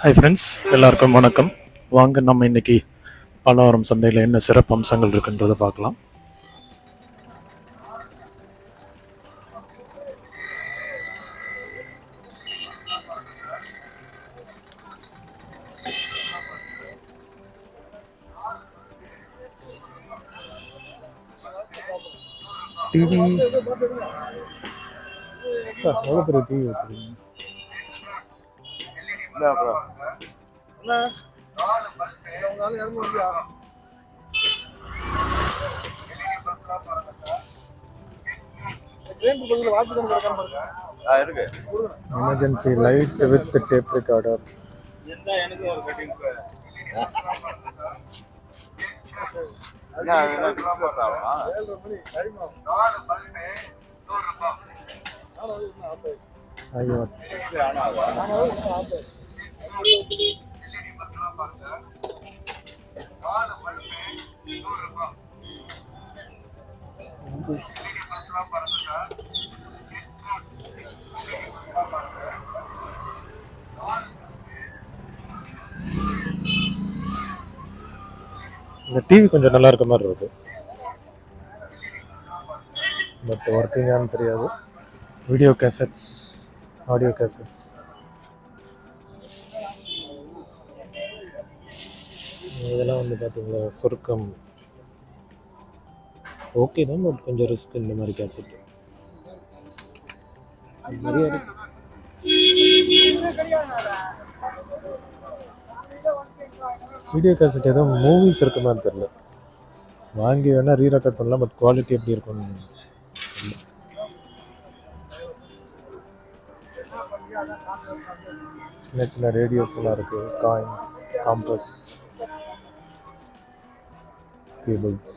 Hi friends, எல்லாருக்கும் வணக்கம். வாங்க நம்ம இன்னைக்கு பலவரம் சந்தையில் என்ன சிறப்பு அம்சங்கள் இருக்குன்றதை பார்க்கலாம். டிவி எவ்வளோ பெரிய டிவி வச்சுருக்கீங்க? Emergency light with tape recorder. ஐயோ, இந்த டிவி கொஞ்சம் நல்லா இருக்க மாதிரி இருக்கு, பட் ஒர்க்கிங்கானு தெரியாது. Video cassettes, audio cassettes. இதெல்லாம் வந்து பார்த்தீங்களா, சுருக்கம் ஓகே தான், பட் கொஞ்சம் ரிஸ்க். இந்த மாதிரி கேசட் நிறைய இருக்கு. வீடியோ கேசட் ஏதோ மூவிஸ் இருக்க மாதிரி தெரியல. வாங்கி வேணால் ரீ ரெக்கார்ட் பண்ணலாம், பட் குவாலிட்டி எப்படி இருக்கும்னு சின்ன சின்ன ரேடியோஸ் எல்லாம் இருக்கு. Coins, compass, cables.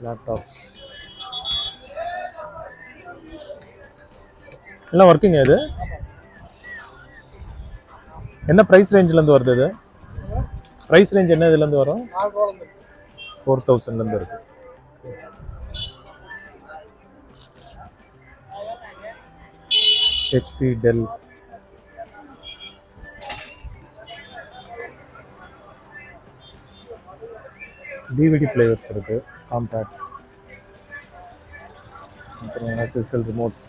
லேப்டாப்ஸ் எல்லாம் ஒர்க்கிங். இது என்ன ப்ரைஸ் ரேஞ்சிலேருந்து வருது? இது ப்ரைஸ் ரேஞ்ச் என்ன இதுலேருந்து வரும்? 4000 இருக்கு. HP, Dell. டிவிடி பிளேயர்ஸ் இருக்கு, காம்பேக்ட். அப்புறம் SSL remotes,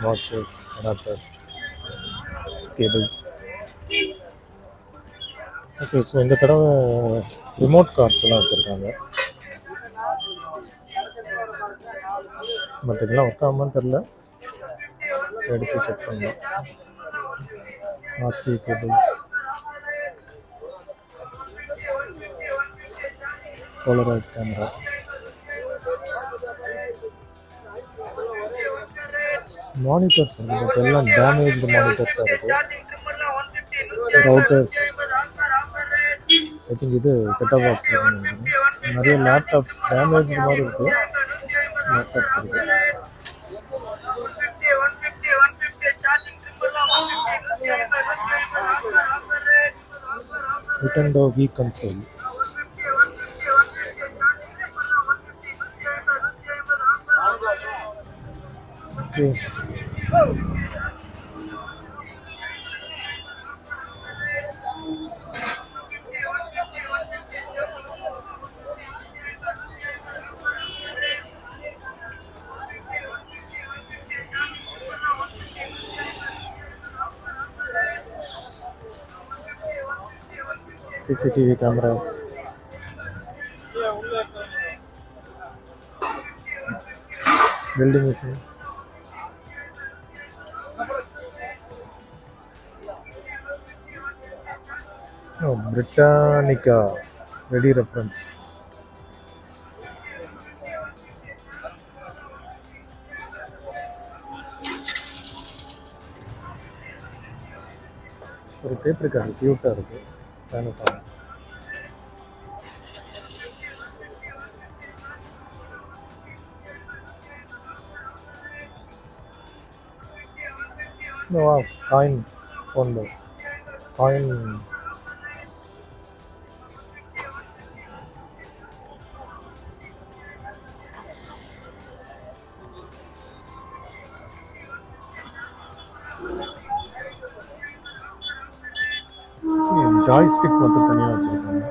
watches, adapters, cables. Okay, so இந்த தடவை ரிமோட் கார்ஸ் எல்லாம் வச்சுருக்காங்க, பட் இதெல்லாம் ஒர்க் ஆகாமல் தெரில. எடுத்து செக் பண்ணலாம். RC cables, Polaroid camera. Monitors இருக்குது, பட் எல்லாம் டேமேஜ்டு மானிட்டர்ஸாக இருக்குது. ரவுட்டர்ஸ், ஐ திங்க் இது செட்டப் பாக்ஸ். நிறைய லேப்டாப்ஸ் டேமேஜ் மாதிரி இருக்குது. லேப்டாப்ஸ் இருக்குது. Nintendo Wii console. Okay. CCTV cameras. Building machine. Oh, Britannica ready reference. ஒரு பேப்பர் இருக்காது, கியூட்டாக இருக்குது. Panasonic. Wow, fine phone box. Coin joystick மட்டும் தனியாக வச்சுருக்காங்க.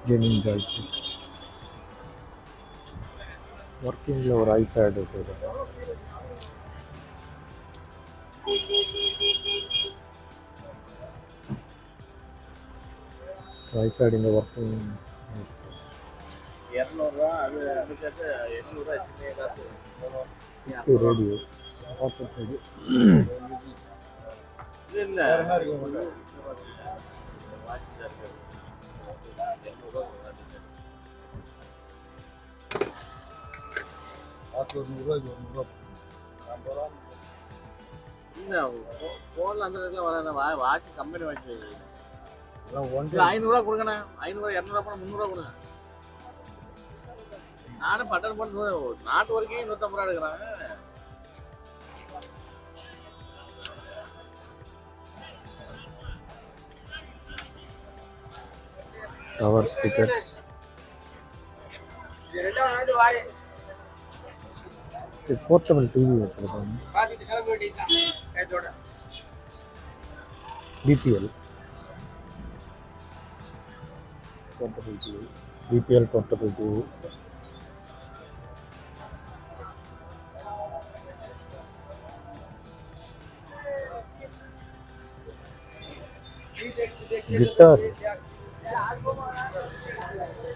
Gaming joystick. ஒர்க்கிங்கில் ஒரு ஐபேட் வச்சுருக்காங்க. ஸோ ஐபேட் இங்கே ஒர்க்கிங். 200 அது அதுக்கு 800 ரேடியோ பாக்கெட் ரேடியோ இல்லை ஃபோனில் அந்த ரேட்டில் வர வாட்ச் கம்பெனி வாட்ச் 500 கொடுங்கண்ணே. 500 200 போனால் 300 கொடுங்க. நானும் பட்டன் பண்ண நாட்டு வரைக்கும் 150 எடுக்கிறாங்க. டவர் ஸ்பீக்கர்ஸ், போர்ட்டபிள் டிவி வச்சிருக்காங்க. BPL portable TV, BPL portable TV. Guitar,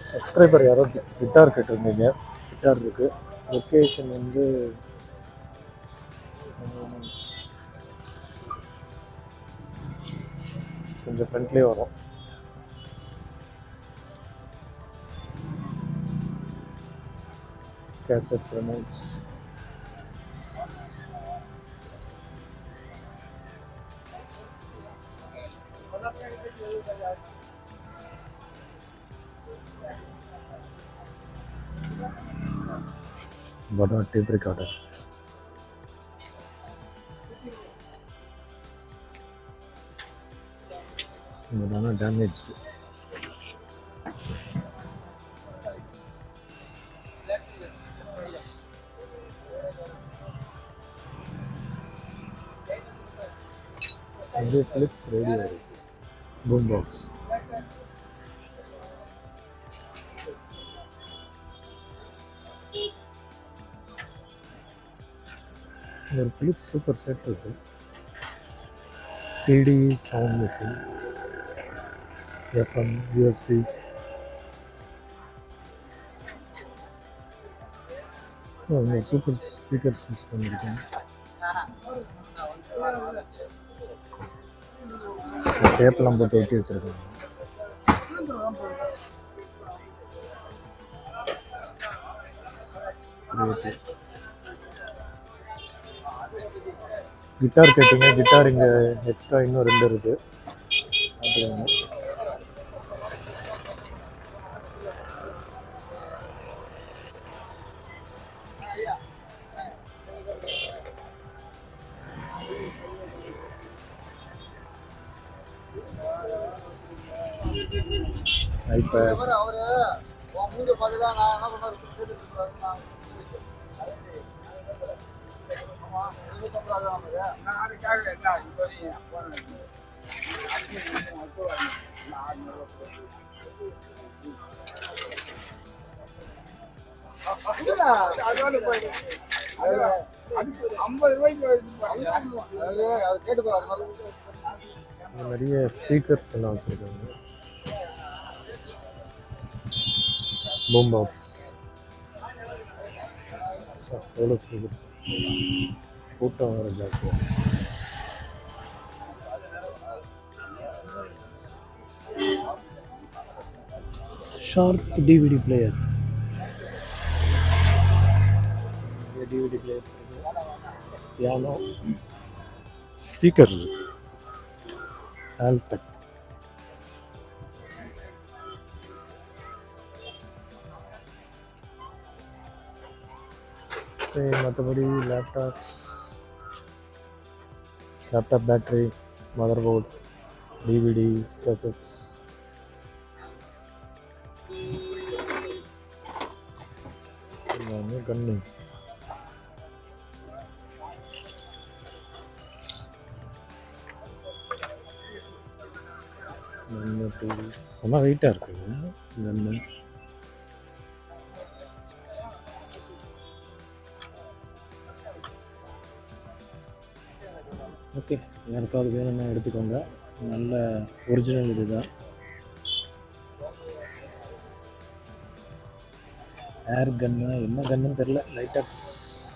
subscriber யாரோ கிட்டார் கேட்டிருந்தீங்க. கிட்டார் இருக்கு. லொக்கேஷன் வந்து கொஞ்சம் ஃப்ரண்ட்லேயே வரும். Cassettes, remotes. But not tape recorder. But not damaged. And Philips radio, boombox. ஒரு Philips சூப்பர் செட் இருக்கு. CD, sound machine, FM, USB. Super speakers use பண்ணியிருக்கேன். டேப்லாம் போட்டு ஒட்டி வச்சிருக்காங்க. கிட்டார் கேட்டிங்க. கிட்டார் இங்கே எக்ஸ்ட்ரா இன்னும் 2 இருக்குது. ஐபேட், நிறைய ஸ்பீக்கர்ஸ் எல்லாம் வச்சிருக்காங்க. பூம் பாக்ஸ், எவ்வளோ ஸ்பீக்கர்ஸ். கூட்டம் வர ஜாஸ்தியாக. Sharp DVD player, DVD players, piano, speaker, Altec. மற்றபடி laptop battery, mother boards, DVDs, cassettes. கன்னு செம வெயிட்டாக இருக்குங்க கன்னு. ஓகே, யாருக்காவது வேணும்னா எடுத்துக்கோங்க. நல்ல ஒரிஜினல் இது தான். ஏர் கன்னு என்ன கன்னுன்னு தெரில, லைட்டாக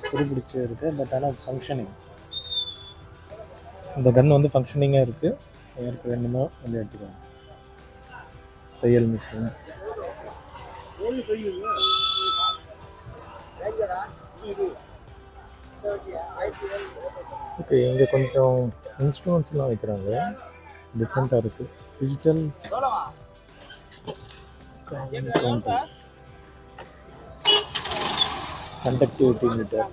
துருப்பிடிச்சு இருக்குது. பட் ஆனால் ஃபங்க்ஷனிங், இந்த கன் வந்து ஃபங்க்ஷனிங்காக இருக்குது. யாருக்கு வேணுமோ வந்து எடுத்துக்கோங்க. தையல் மிஷின். ஓகே, இங்கே கொஞ்சம் இன்ஸ்ட்ருமெண்ட்ஸ்லாம் வைக்கிறாங்க, டிஃப்ரெண்ட்டாக இருக்குது. Digital counter, conductivity meter.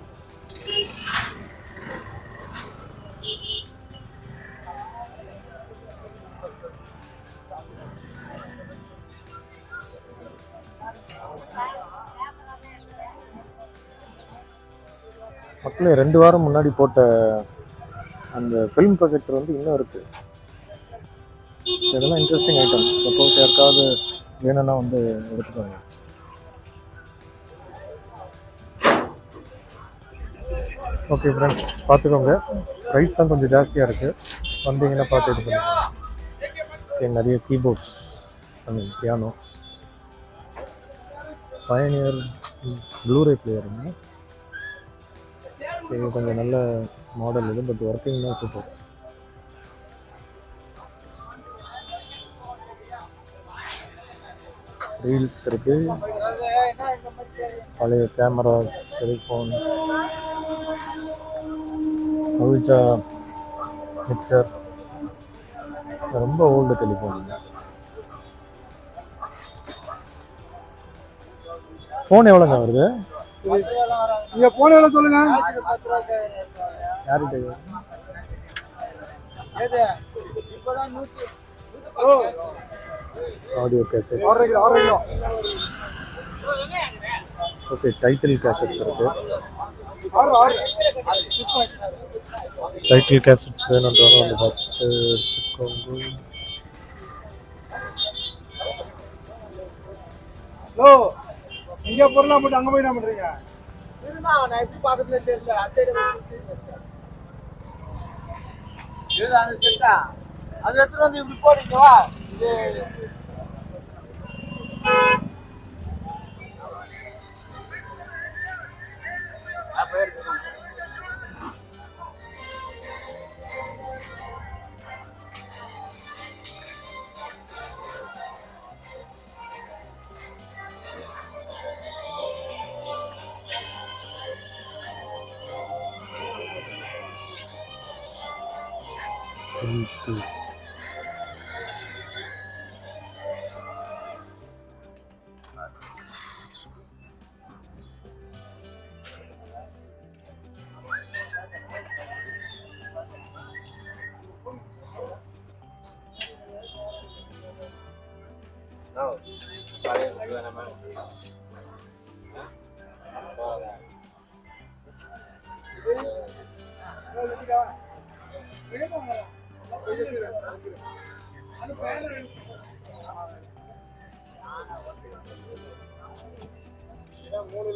மக்களே, 2 வாரம் முன்னாடி போட்ட அந்த ஃபிலிம் ப்ரொஜெக்டர் வந்து இன்னும் இருக்குது. இதெல்லாம் இன்ட்ரெஸ்டிங் ஐட்டம். சப்போஸ் யாருக்காவது வேணும்னா வந்து எடுத்துக்கோங்க. ஓகே ஃப்ரெண்ட்ஸ், பார்த்துக்கோங்க. ப்ரைஸ் தான் கொஞ்சம் ஜாஸ்தியாக இருக்குது. வந்தீங்கன்னா பார்த்து இது பண்ணிக்கோங்க. ஓகே, நிறைய கீபோர்ட்ஸ், பியானோ, பயனியர் ப்ளூரே பிளேயருங்க. இது கொஞ்சம் நல்ல மாடல் இது, பட் ஒர்க்கிங் தான் சூப்பர். ரீல்ஸ் இருக்கு, பழைய கேமராஸ், டெலிஃபோன், அவிஜா மிக்சர், ரொம்ப ஓல்டு டெலிஃபோன். ஃபோன் எவ்வளோங்க வருது? நீங்க போன் எவ்வளவு சொல்லுங்க. யார்கிட்ட? Audio cassette. Okay, title cassettes இருக்கு. டைட்டில் கேசட்ஸ் வேணுன்றவங்க வந்து பார்த்து எடுத்துக்கோங்க. ஹலோ, இங்க பொருளா போட்டு அங்க போய் என்ன பண்றீங்க? நான் எப்படி பக்கத்துல தெரியல. அது எடுத்துட்டு வந்து இப்படி போறீங்க. வா,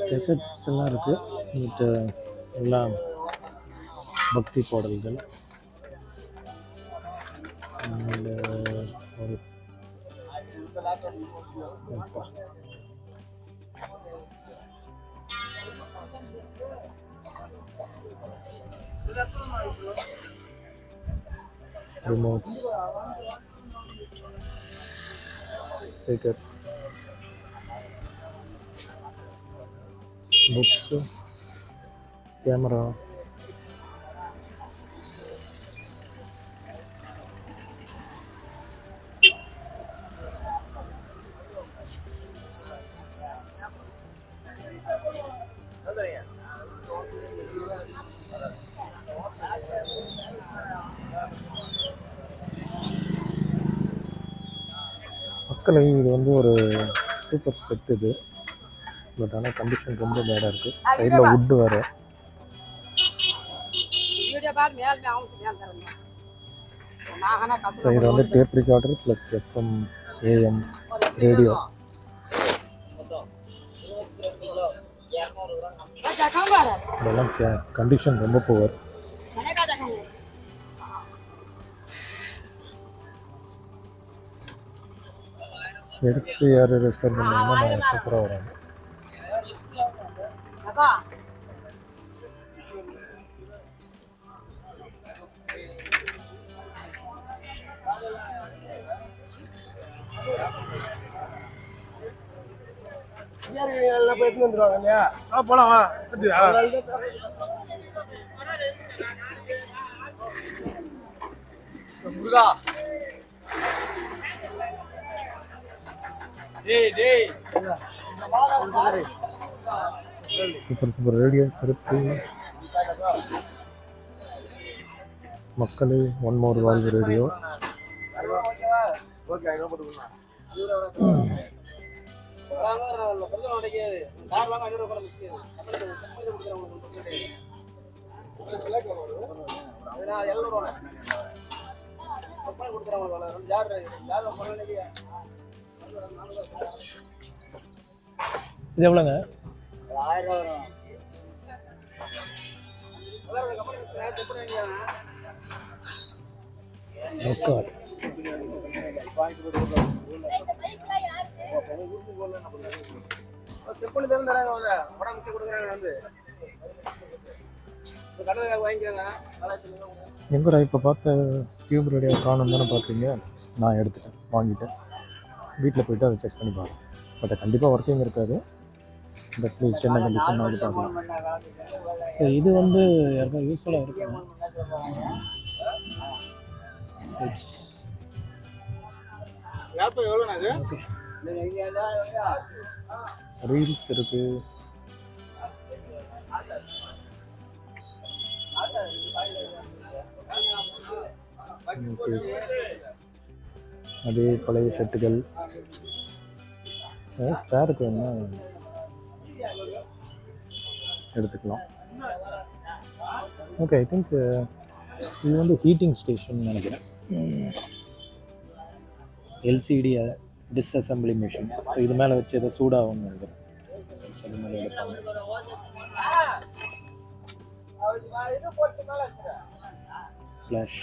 கேசட்ஸ் எல்லாம் இருக்கு. எல்லாம் பக்தி பாடல்கள். ஒரு remotes, speakers, books, camera, மக்களை இது வந்து ஒரு சூப்பர் செட் இது. பட் ஆனால் கண்டிஷன் ரொம்ப பேடாக இருக்குது. சைடில் வுட்டு வேறு. ஸோ இது வந்து tape recorder plus FM AM radio. இதெல்லாம் கண்டிஷன் ரொம்ப புவர். எடுத்து யார் ரெஸ்டோர் பண்ணாங்கன்னா சூப்பராக வராங்க. போலாம் வா. சூப்பர் சூப்பர் ரேடியோஸ் இருக்கு. மக்களே ஒன் மோர் வால்வ் ரேடியோ. இது எவ்வளோங்க? 1000 வரும். எங்கடா இப்போ பார்த்த டியூப் ரேடியோ காணும் தானே பார்த்தீங்க. நான் எடுத்துட்டேன், வாங்கிட்டேன். வீட்டில் போய்ட்டு அதை செக் பண்ணி பார்க்கணும். பட் கண்டிப்பாக ஒர்க்கிங் இருக்காது. பட் ப்ளீஸ் என்ன கண்டிஷன் அது பார்க்கலாம். ஸோ இது வந்து யாருக்கும் யூஸ்ஃபுல்லாக இருக்கும். ரீல்ஸ் இருக்கு. அதே பழைய செட்டுகள். ஸ்பேருக்கு என்ன எடுத்துக்கலாம். ஓகே, ஐ திங்க் இது வந்து ஹீட்டிங் ஸ்டேஷன் நினைக்கிறேன். LCD disassembly machine. ஸோ இது மேலே வச்சு எதை சூடாகும்னு நினைக்கிறேன். அது மேலே எடுப்பாங்க. ஃப்ளாஷ்.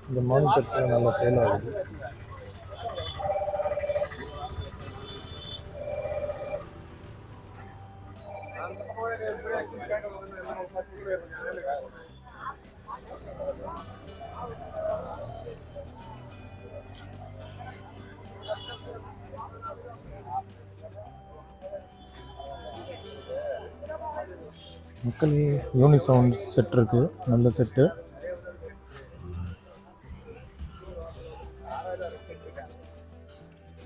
இந்த மானிட்டர்ஸ் நல்லா சேல் ஆகுது. மக்களே யூனிசவுண்ட் செட் இருக்கு, நல்ல செட்டு.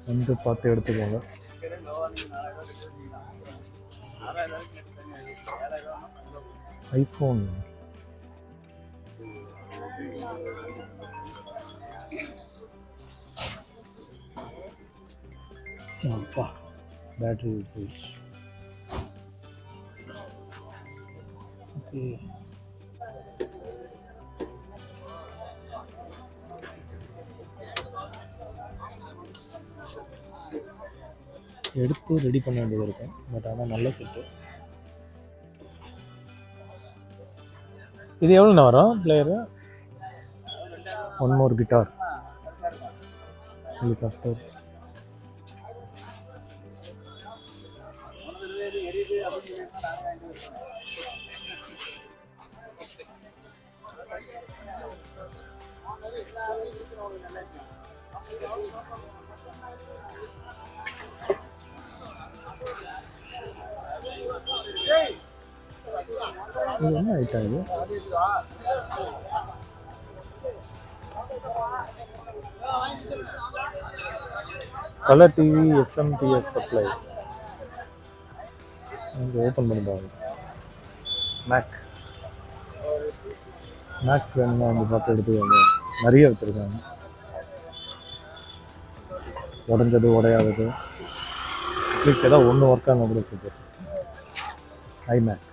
வந்து பார்த்து எடுத்துக்கோங்க. IPhone battery usage. ஓகே, எடுத்து ரெடி பண்ண வேண்டியது இருக்கும். பட் ஆனால் நல்ல செட்டு. இது எவ்வளோண்ணா வரும் player? One more guitar, helicopter. இது என்ன ஐட்டம் இது? Colour TV SMTS supply. இங்கே ஓப்பன் பண்ணி பாருங்க. மேக் வேணும்னா வந்து பார்த்து எடுத்துக்கோங்க. நிறைய வச்சுருக்காங்க. உடஞ்சது உடையாதது அட்லீஸ்ட் ஏதாவது ஒன்று ஒர்க் ஆன கூட சூப்பர். ஐமேக்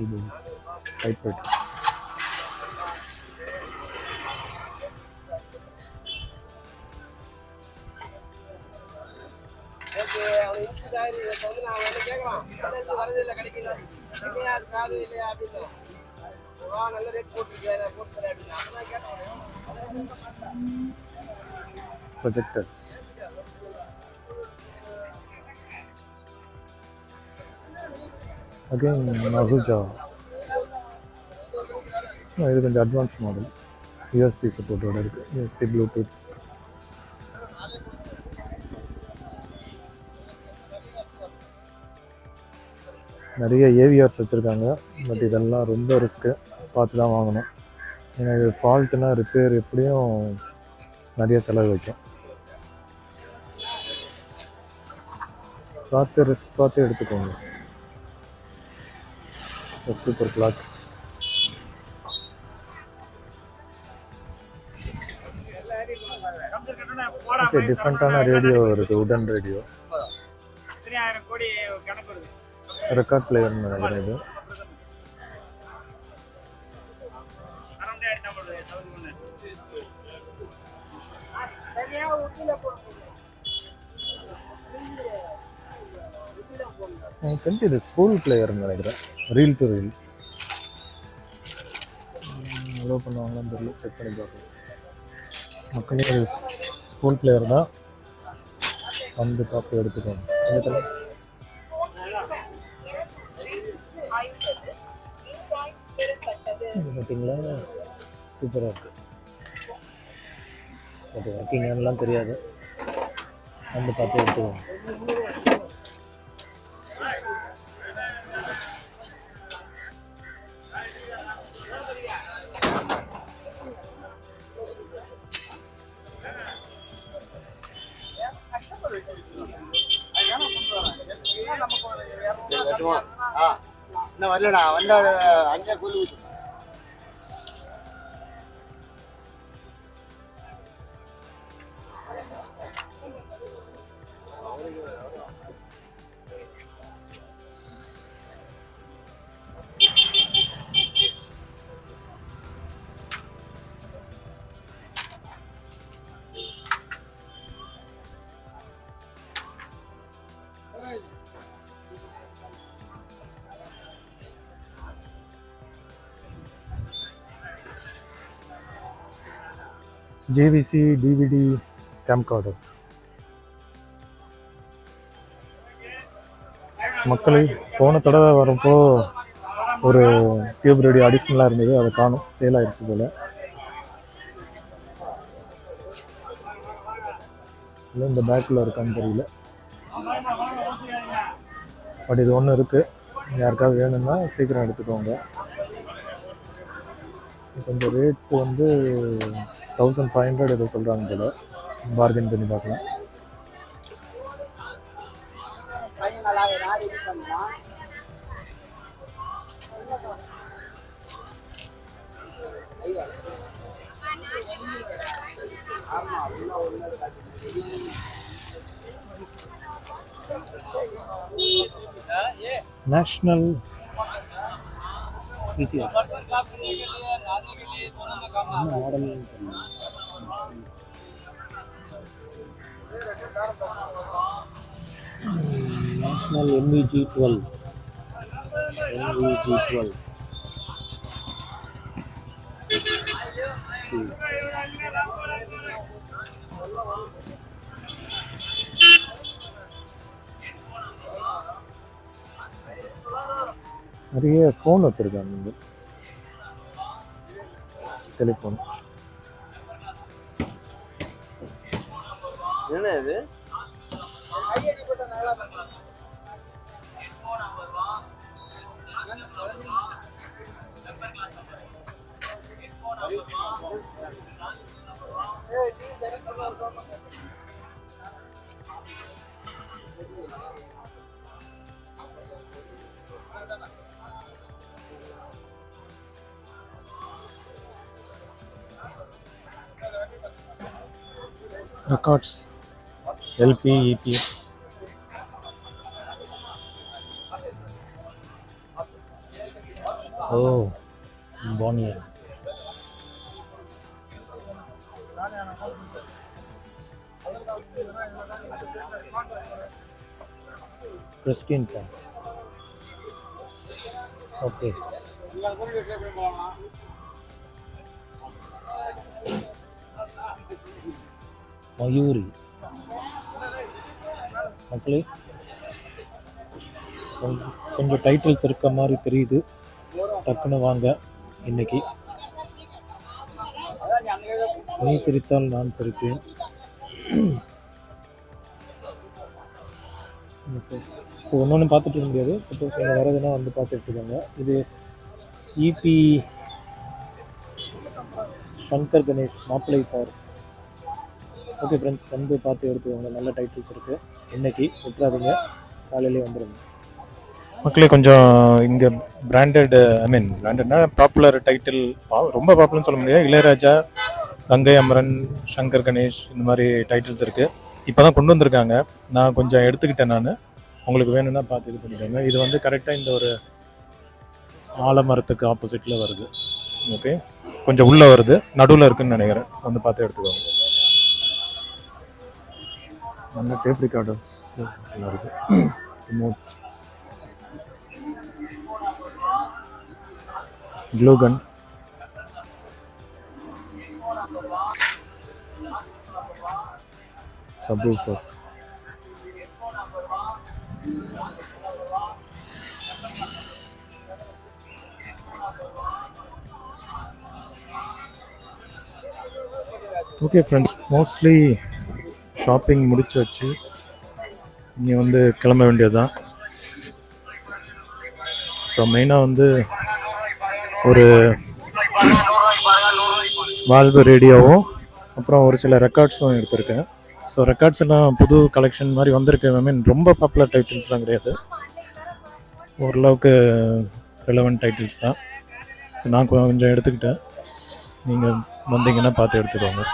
இது டைப்ரைட். ப்ரொஜெக்டர்ஸ். அகைன் நகுஜா. இது கொஞ்சம் அட்வான்ஸ் மாடல். யூஎஸ்பி சப்போர்ட்டோட இருக்குது. USB Bluetooth. நிறைய ஏவிஆர்ஸ் வச்சுருக்காங்க. பட் இதெல்லாம் ரொம்ப ரிஸ்க்கு, பார்த்து தான் வாங்கணும். ஏன்னா இது ஃபால்ட்டுனா ரிப்பேர் எப்படியும் நிறைய செலவு வைக்கும். பார்த்து ரிஸ்க் பார்த்து எடுத்துக்கோங்க. Super clock. ஓகே, டிஃப்ரெண்ட்டான ரேடியோ இருக்குது. உடன் ரேடியோ. ரெக்கார்ட் பிளேயர்னு நினைக்கிறேன் இது. எனக்கு தெரிஞ்சு இது ஸ்கூல் பிளேயர்னு நினைக்கிறேன். Reel to reel. எவ்வளோ பண்ணுவாங்களான்னு தெரியல, செக் பண்ணி பார்க்கலாம். மக்களே ஸ்கூல் பிளேயர் தான், வந்து பார்த்து எடுத்துக்கோங்க. பார்த்தீங்களா, சூப்பராக இருக்குது. அது ஒர்க்கிங்லாம் தெரியாது, வந்து பார்த்து எடுத்துக்கோங்க. வரலடா, வந்தா அங்கே கூலி ஊத்து. JVC DVD camcorder. மக்களை போன தடவை வரப்போ ஒரு டியூப் ரேடியோ அடிஷ்னலாக இருந்தது, அதை காணும், சேல் ஆகிடுச்சு போல். இல்லை இந்த பேக்கில் இருக்கான்னு தெரியல, பட் இது ஒன்று இருக்குது. யாருக்காவது வேணும்னா சீக்கிரம் எடுத்துக்கோங்க. கொஞ்சம் ரேட்டு வந்து 1500 ஏதோ சொல்கிறாங்க போல, பார்கெயின் பண்ணி பார்க்கலாம். National PCR model national MVG-12 நிறைய ஃபோன் வச்சுருக்காங்க. இங்கே டெலிஃபோன் என்ன இது? Records LP EP. ஓ பானியல். Christian songs. ஓகே. மயூரி. மக்களே கொஞ்சம் டைட்டில்ஸ் இருக்க மாதிரி தெரியுது. டக்குன்னு வாங்க. இன்னைக்கு நீ சிரித்தால் நான் சிரிப்பேன். ஸோ ஒன்று பார்த்துட்டு இருக்க முடியாது. சப்போஸ் நீங்கள் வரதுன்னா வந்து பார்த்து எடுத்துக்கோங்க. இது இபி சங்கர் கணேஷ் மாப்பிள்ளை சார். ஓகே ஃப்ரெண்ட்ஸ், வந்து பார்த்து எடுத்துக்கோங்க. நல்ல டைட்டில்ஸ் இருக்குது. இன்னைக்கு விட்டுறாதீங்க, காலையிலே வந்துடுங்க. மக்களே கொஞ்சம் இங்கே பிராண்டட், ஐ மீன் பிராண்டட்னா பாப்புலர் டைட்டில், ரொம்ப பாப்புலர்னு சொல்ல முடியாது. இளையராஜா, கங்கை அமரன், சங்கர் கணேஷ், இந்த மாதிரி டைட்டில்ஸ் இருக்குது. இப்போ தான் கொண்டு வந்திருக்காங்க. நான் கொஞ்சம் எடுத்துக்கிட்டேன். நான் உங்களுக்கு வேணும்னா பார்த்து இது பண்ணிக்கோங்க. இது வந்து கரெக்டாக இந்த ஒரு ஆலமரத்துக்கு ஆப்போசிட்டில் வருது. ஓகே, கொஞ்சம் உள்ளே வருது, நடுவில் இருக்குன்னு நினைக்கிறேன். வந்து பார்த்து எடுத்துக்கோங்க. நல்ல டேப் ரெக்கார்டர்ஸ் இருக்குது. Remote, glue gun, subwoofer, okay friends, mostly shopping முடிச்சு வச்சு இங்கே வந்து கிளம்ப வேண்டியது தான். ஸோ மெயினாக வந்து ஒரு வால்வு ரேடியோவும் அப்புறம் ஒரு சில ரெக்கார்ட்ஸும் எடுத்திருக்கேன். ஸோ ரெக்கார்ட்ஸ் எல்லாம் புது கலெக்ஷன் மாதிரி வந்திருக்கு. ஐ மீன் ரொம்ப பாப்புலர் டைட்டில்ஸ்லாம் கிடையாது, ஓரளவுக்கு ரெலவெண்ட் டைட்டில்ஸ் தான். ஸோ நான் கொஞ்சம் எடுத்துக்கிட்டேன். நீங்கள் வந்தீங்கன்னா பார்த்து எடுத்துக்கோங்க.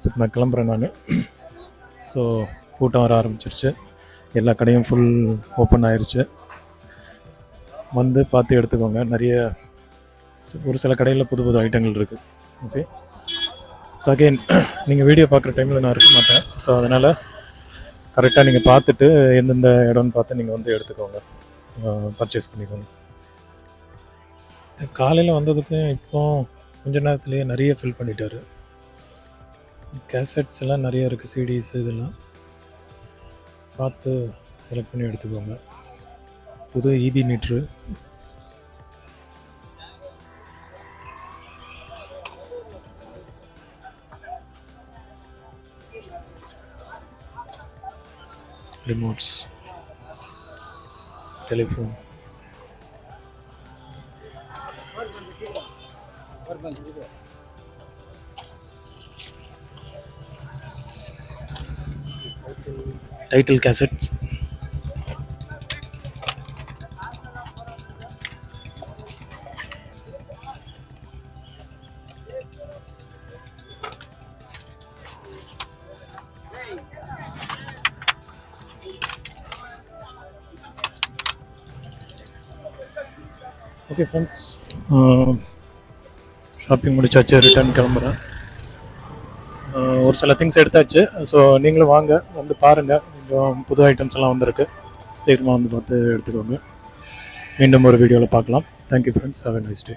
ஸோ நான் கிளம்புறேன் நான். ஸோ கூட்டம் வர ஆரம்பிச்சிருச்சு, எல்லா கடையும் ஃபுல் ஓப்பன் ஆயிடுச்சு. வந்து பார்த்து எடுத்துக்கோங்க. நிறைய ஒரு சில கடையில் புது புது ஐட்டங்கள் இருக்குது. ஓகே, ஸோ அகெயின் நீங்கள் வீடியோ பார்க்குற டைமில் நான் இருக்க மாட்டேன். ஸோ அதனால் கரெக்டாக நீங்கள் பார்த்துட்டு எந்தெந்த இடம்னு பார்த்து நீங்கள் வந்து எடுத்துக்கோங்க, பர்ச்சேஸ் பண்ணிக்கோங்க. காலையில் வந்ததுக்கு இப்போ கொஞ்ச நேரத்துலேயே நிறைய ஃபில் பண்ணிட்டாரு. கேசட்ஸ் எல்லாம் நிறைய இருக்குது, சிடிஸ் இதெல்லாம் பார்த்து செலக்ட் பண்ணி எடுத்துக்கோங்க. புது EB meter, remotes, telephone, title cassettes, okay friends, shopping முடிச்சாச்சு, ரிட்டர்ன் கிளம்புறேன். ஒரு சில திங்ஸ் எடுத்தாச்சு. ஸோ நீங்களும் வாங்க, வந்து பாருங்கள். கொஞ்சம் புது ஐட்டம்ஸ் எல்லாம் வந்திருக்கு. சீக்கிரமாக வந்து பார்த்து எடுத்துக்கோங்க. மீண்டும் ஒரு வீடியோவில் பார்க்கலாம். Thank you friends, have a nice day.